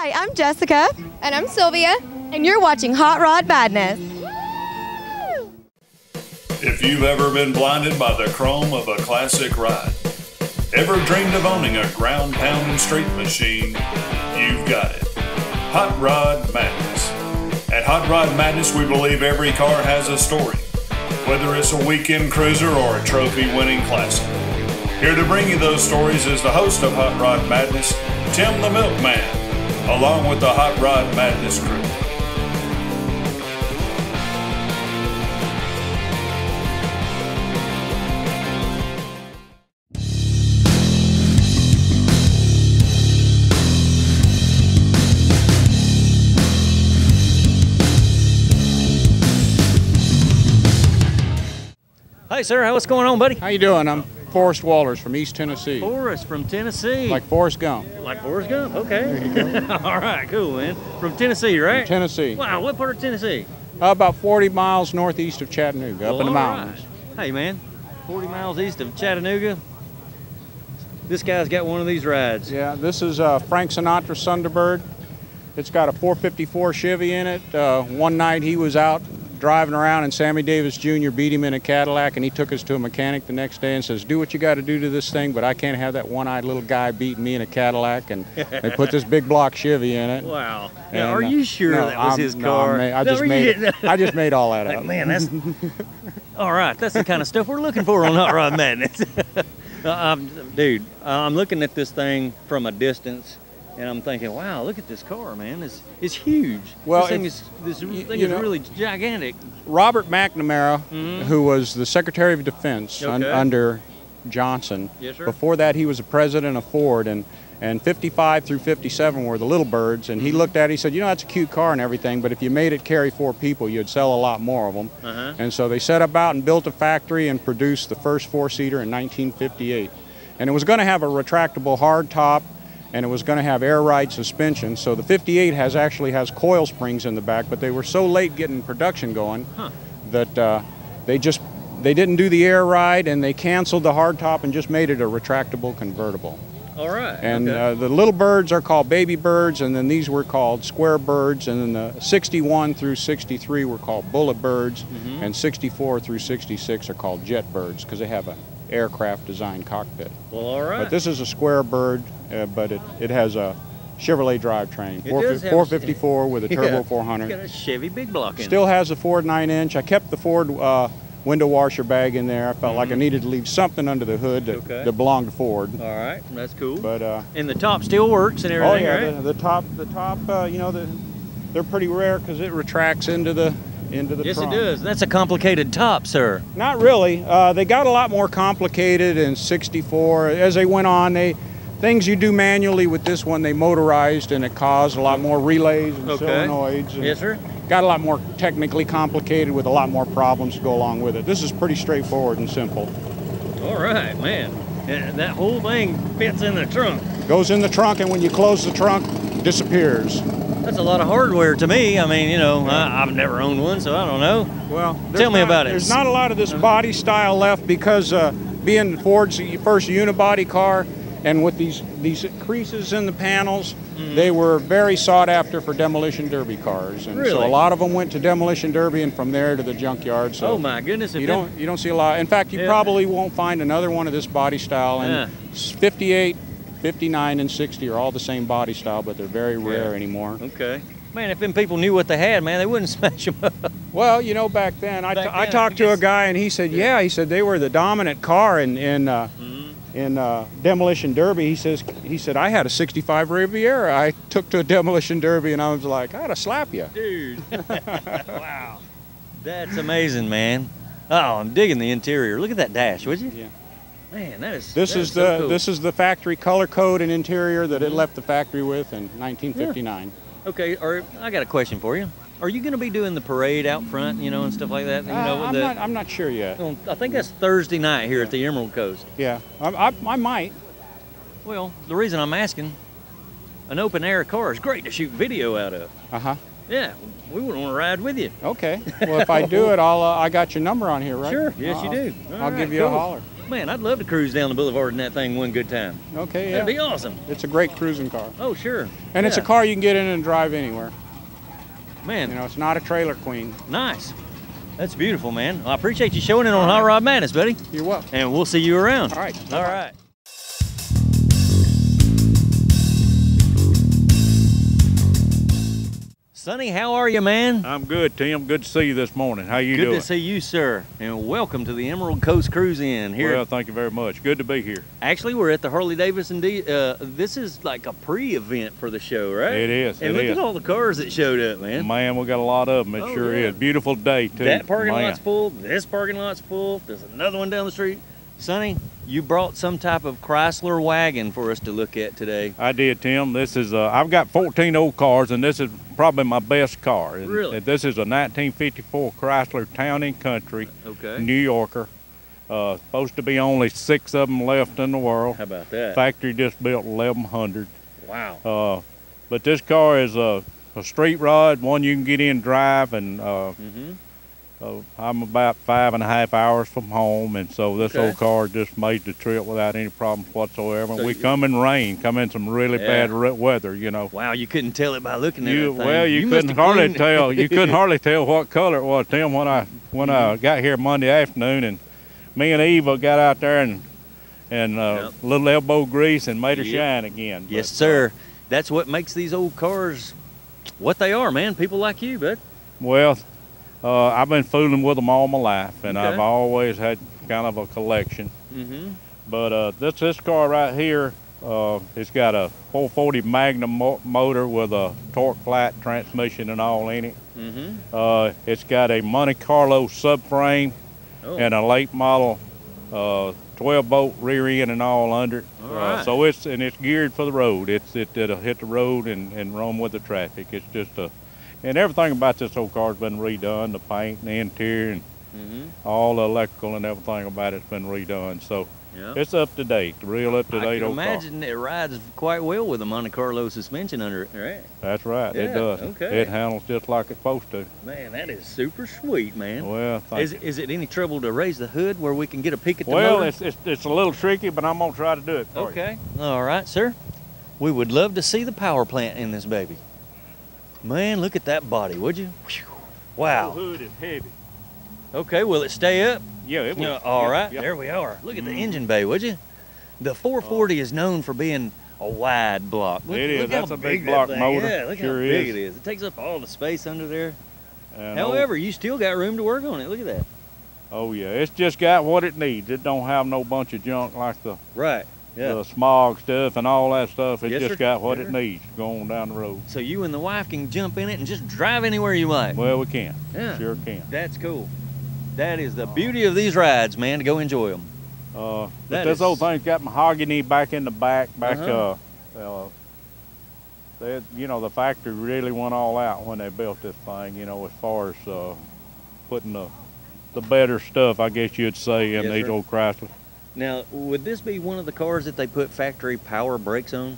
Hi, I'm Jessica. And I'm Sylvia. And you're watching Hot Rod Madness. If you've ever been blinded by the chrome of a classic ride, ever dreamed of owning a ground-pounding street machine, you've got it. Hot Rod Madness. At Hot Rod Madness, we believe every car has a story, whether it's a weekend cruiser or a trophy-winning classic. Here to bring you those stories is the host of Hot Rod Madness, Tim the Milkman, along with the Hot Rod Madness crew. Hey, sir, what's going on, buddy? How you doing? I'm Forrest Walters from East Tennessee. Forrest from Tennessee. Like Forrest Gump. Like Forrest Gump? Okay. There you go. All right, cool, man. From Tennessee, right? From Tennessee. Wow, what part of Tennessee? About 40 miles northeast of Chattanooga, up in the mountains. Right. Hey, man, 40 miles east of Chattanooga. This guy's got one of these rides. Yeah, this is Frank Sinatra Thunderbird. It's got a 454 Chevy in it. One night he was out driving around and Sammy Davis Jr. beat him in a Cadillac, and he took us to a mechanic the next day and says, do what you got to do to this thing, but I can't have that one-eyed little guy beating me in a Cadillac. And they put this big block Chevy in it. Wow. And, now, are you sure that was his car? I just made all that up. Man, that's all right. That's the kind of stuff we're looking for on Hot Rod Madness. Dude, I'm looking at this thing from a distance, and I'm thinking, wow, look at this car, man. It's huge. Well, this thing is really gigantic. Robert McNamara, who was the Secretary of Defense under Johnson. Yes, sir. Before that, he was the president of Ford, and 55 through 57 were the little birds, and he looked at it, he said, you know, that's a cute car and everything, but if you made it carry 4 people, you'd sell a lot more of them. And so they set about and built a factory and produced the first 4-seater in 1958. And it was going to have a retractable hard top, and it was going to have air ride suspension. So the 58 actually has coil springs in the back, but they were so late getting production going that they didn't do the air ride, and they canceled the hard top and just made it a retractable convertible. All right. And the little birds are called baby birds, and then these were called square birds, and then the 61 through 63 were called bullet birds, and 64 through 66 are called jet birds because they have an aircraft design cockpit. Well, all right. But this is a square bird, but it has a Chevrolet drivetrain, 454 with a turbo 400. It's got a Chevy big block in it. Still has a Ford 9-inch. I kept the Ford window washer bag in there. I felt like I needed to leave something under the hood that belonged to Ford. All right, that's cool. But and the top still works and everything, right? the top, you know, they're pretty rare because it retracts into the trunk. Yes, it does. That's a complicated top, sir. Not really. They got a lot more complicated in 64. As they went on, things you do manually with this one, they motorized, and it caused a lot more relays and solenoids. And yes, sir. Got a lot more technically complicated with a lot more problems to go along with it. This is pretty straightforward and simple. All right, man. And that whole thing fits in the trunk. Goes in the trunk, and when you close the trunk, disappears. That's a lot of hardware to me. I mean, you know, I've never owned one, so I don't know. Well, tell me about it. There's not a lot of this body style left because being Ford's first unibody car, and with these creases in the panels, they were very sought after for demolition derby cars, and so a lot of them went to demolition derby, and from there to the junkyard. So oh my goodness! You don't see a lot. In fact, you probably won't find another one of this body style. And 58, 59, and 60 are all the same body style, but they're very rare anymore. Okay. Man, if them people knew what they had, man, they wouldn't smash them up. Well, you know, back then, I talked to a guy, and he said, he said they were the dominant car in demolition derby. He said I had a 65 Riviera I took to a demolition derby, and I was like, I ought to slap you. Dude. Wow. That's amazing, man. Oh, I'm digging the interior. Look at that dash, would you? Yeah. Man, this is the factory color code and interior that it left the factory with in 1959. Okay, I got a question for you. Are you going to be doing the parade out front, you know, and stuff like that? You know, I'm not sure yet. Well, I think that's Thursday night here at the Emerald Coast. Yeah, I might. Well, the reason I'm asking, an open air car is great to shoot video out of. Yeah, we wouldn't want to ride with you. Okay. Well, if I do it, I got your number on here, right? Sure. Yes, you do. I'll give you a holler. Man, I'd love to cruise down the boulevard in that thing one good time. Okay, yeah. That'd be awesome. It's a great cruising car. Oh, sure. And it's a car you can get in and drive anywhere. Man. You know, it's not a trailer queen. Nice. That's beautiful, man. Well, I appreciate you showing it on Hot Rod Madness, buddy. You're welcome. And we'll see you around. All right. All right. Sonny, how are you, man? I'm good, Tim. Good to see you this morning. How you doing? Good to see you, sir. And welcome to the Emerald Coast Cruise Inn here. Well, thank you very much. Good to be here. Actually, we're at the Harley Davidson. This is like a pre-event for the show, right? It is. And look at all the cars that showed up, man. Man, we got a lot of them. It sure is. Beautiful day, too. That parking lot's full. This parking lot's full. There's another one down the street. Sonny, you brought some type of Chrysler wagon for us to look at today. I did, Tim. This is, I've got 14 old cars, and this is probably my best car. Really? This is a 1954 Chrysler Town & Country, New Yorker. Supposed to be only 6 of them left in the world. How about that? Factory just built 1,100. Wow. But this car is a street rod, one you can get in and drive, and I'm about 5.5 hours from home, and so this old car just made the trip without any problems whatsoever. So we come in rain, come in some really bad weather, you know. Wow, you couldn't tell it by looking at it. Well, you couldn't hardly tell. You couldn't hardly tell what color it was, Tim, when I got here Monday afternoon, and me and Eva got out there and a little elbow grease and made her shine again. Yes, sir. That's what makes these old cars what they are, man. People like you, bud. Well, I've been fooling with them all my life, and I've always had kind of a collection. But this car right here, it's got a 440 Magnum motor with a torque flat transmission and all in it. It's got a Monte Carlo subframe and a late model 12-bolt rear end and all under it. So it's geared for the road. It'll hit the road and run with the traffic. It's just and everything about this old car's been redone, the paint and the interior and all the electrical and everything about it's been redone. So it's up to date, real up to date old car. I can imagine it rides quite well with a Monte Carlo suspension under it, right? That's right, it does. Okay. It handles just like it's supposed to. Man, that is super sweet, man. Well, is it any trouble to raise the hood where we can get a peek at the motor? Well, it's a little tricky, but I'm gonna try to do it for you. All right, sir. We would love to see the power plant in this baby. Man, look at that body, would you? Wow. The hood is heavy. Okay, will it stay up? Yeah, it will. All right, there we are. Look at the engine bay, would you? The 440 is known for being a wide block. It is. That's a big block motor. Yeah, look how big it is. It takes up all the space under there. And however, you still got room to work on it. Look at that. Oh, yeah. It's just got what it needs. It don't have no bunch of junk like the the smog stuff and all that stuff. It just got what it needs going down the road. So you and the wife can jump in it and just drive anywhere you like. Well, we can. Yeah. Sure can. That's cool. That is the beauty of these rides, man, to go enjoy them. But this old thing's got mahogany back in the back. The factory really went all out when they built this thing, you know, as far as putting the better stuff, I guess you'd say, in these old Chrysler. Now, would this be one of the cars that they put factory power brakes on?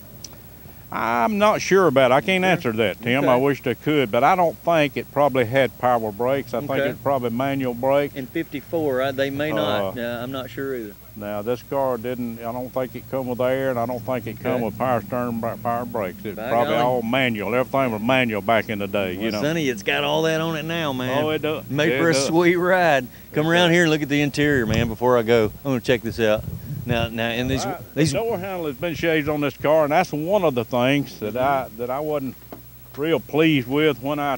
I'm not sure about it. I can't answer that, Tim. I wish they could, but I don't think it probably had power brakes. I think it's probably manual brakes. In 54, they may not. I'm not sure either. Now, this car didn't, I don't think it come with air, and I don't think it come with power steering, power brakes. It's probably all manual. Everything was manual back in the day, you know. Sonny, it's got all that on it now, man. Oh, it does. Made for a sweet ride. Come around here and look at the interior, man, before I go. I'm going to check this out. Now, in these the door handle has been changed on this car, and that's one of the things that I wasn't real pleased with when I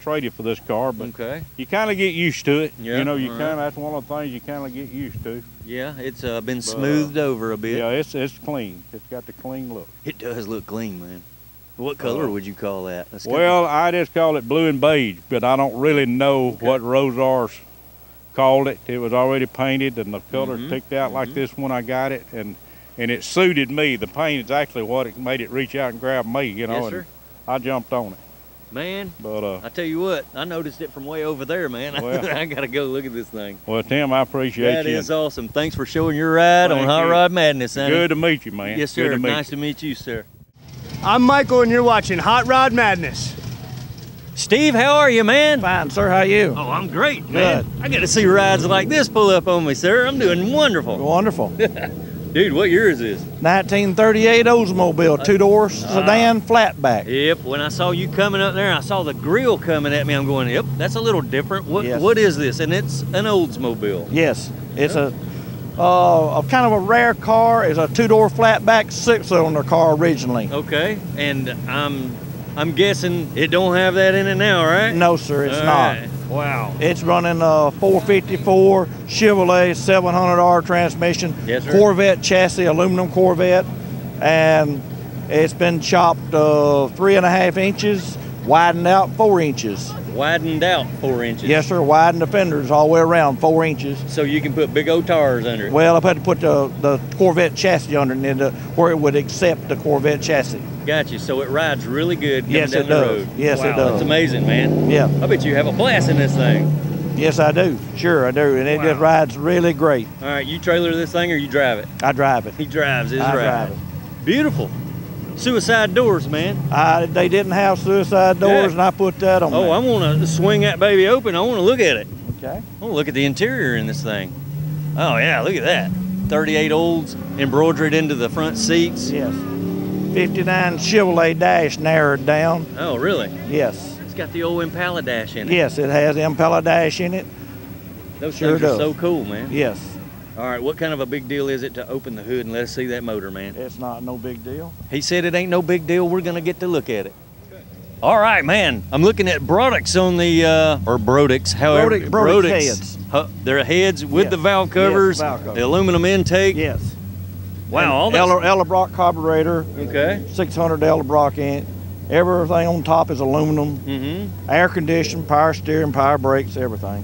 traded for this car. But you kind of get used to it. Yeah, you know, that's one of the things you kind of get used to. Yeah, it's been smoothed over a bit. Yeah, it's clean. It's got the clean look. It does look clean, man. What color would you call that? Well, I just call it blue and beige, but I don't really know what Rosars called it. It was already painted, and the color picked out like this when I got it, and it suited me. The paint is actually what it made it reach out and grab me, you know. And I jumped on it. Man, but I tell you what, I noticed it from way over there, man. Well, I gotta go look at this thing. Well, Tim, I appreciate you. That is awesome. Thanks for showing your ride on Hot Rod Madness, Sonny. Good to meet you, man. Yes, sir. Nice to meet you, sir. I'm Michael, and you're watching Hot Rod Madness. Steve, how are you, man? Fine, sir. How are you? Oh, I'm great, man. I got to see rides like this pull up on me, sir. I'm doing wonderful. Wonderful. Dude, what year is this? 1938 Oldsmobile, two-door sedan flatback. Yep, when I saw you coming up there, I saw the grill coming at me. I'm going, yep, that's a little different. What is this? And it's an Oldsmobile. Yes, it's a kind of a rare car. It's a two-door flatback, six-cylinder car originally. Okay, and I'm guessing it don't have that in it now, right? No, sir, it's not. Right. Wow. It's running a 454 Chevrolet 700R transmission. Yes, sir. Corvette chassis, aluminum Corvette, and it's been chopped 3.5 inches, widened out 4 inches. Widened out 4 inches? Yes, sir. Widened the fenders all the way around 4 inches. So you can put big old tires under it? Well, I've had to put the Corvette chassis underneath it where it would accept the Corvette chassis. Gotcha. So it rides really good coming Yes, down it the does. road. Yes, wow, it does. That's amazing, man. Yeah. I bet you have a blast in this thing. Yes, I do. Sure, I do. And it just rides really great. All right, you trailer this thing or you drive it? I drive it. He drives his I ride. drive it. Beautiful. Suicide doors, man. They didn't have suicide doors, and I put that on there. I want to swing that baby open. I want to look at it. Okay. I want to look at the interior in this thing. Oh, yeah, look at that. 38 Olds embroidered into the front seats. Yes. 59 Chevrolet dash narrowed down. Oh, really? Yes. It's got the old Impala dash in it. Yes, it has Impala dash in it. Those Sure things are does. so cool, man. Yes. All right, what kind of a big deal is it to open the hood and let us see that motor, man? It's not no big deal. He said it ain't no big deal. We're going to get to look at it. All right, man. I'm looking at Brodix on the, or Brodix, however. Brodix heads. They're heads with the valve covers, valve covers. the aluminum intake. Yes. Wow, all that. Edelbrock carburetor. Okay. 600 Edelbrock in it. Everything on top is aluminum. Mm-hmm. Air conditioning, power steering, power brakes, everything.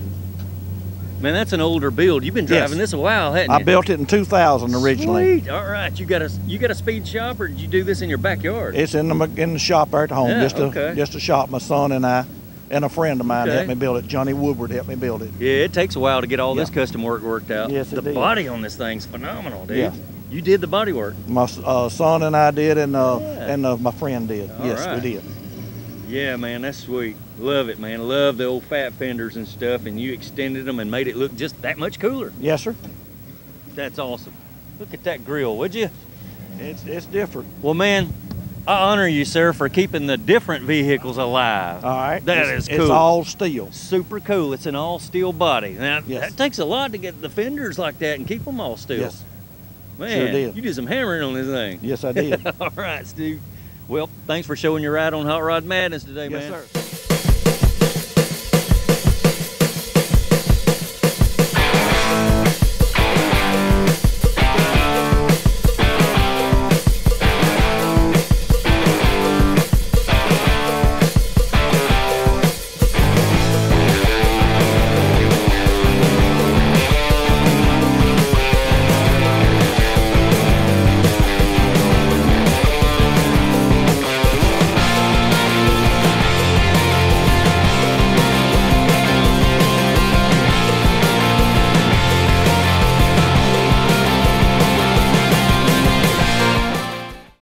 Man, that's an older build. You've been driving this a while, haven't you? I built it in 2000 originally. Sweet. All right. You got a speed shop, or did you do this in your backyard? It's in the shop there at home. Yeah, just a shop. My son and I and a friend of mine Okay. helped me build it. Johnny Woodward helped me build it. Yeah, it takes a while to get all this custom work worked out. Yes, it The did. body on this thing's phenomenal, dude. Yeah. You did the body work. My son and I did, and my friend did. All Yes, right. we did. Yeah, man, that's sweet. Love it, man. Love the old fat fenders and stuff, and you extended them and made it look just that much cooler. Yes, sir. That's awesome. Look at that grill, would you? It's different. Well, man, I honor you, sir, for keeping the different vehicles alive. All right. That is cool. It's all steel. Super cool. It's an all steel body. Now, Yes. that takes a lot to get the fenders like that and keep them all steel. Yes. Man, Sure did. you did some hammering on this thing. Yes, I did. All right, Steve. Well, thanks for showing your ride on Hot Rod Madness today, Yes, man. sir.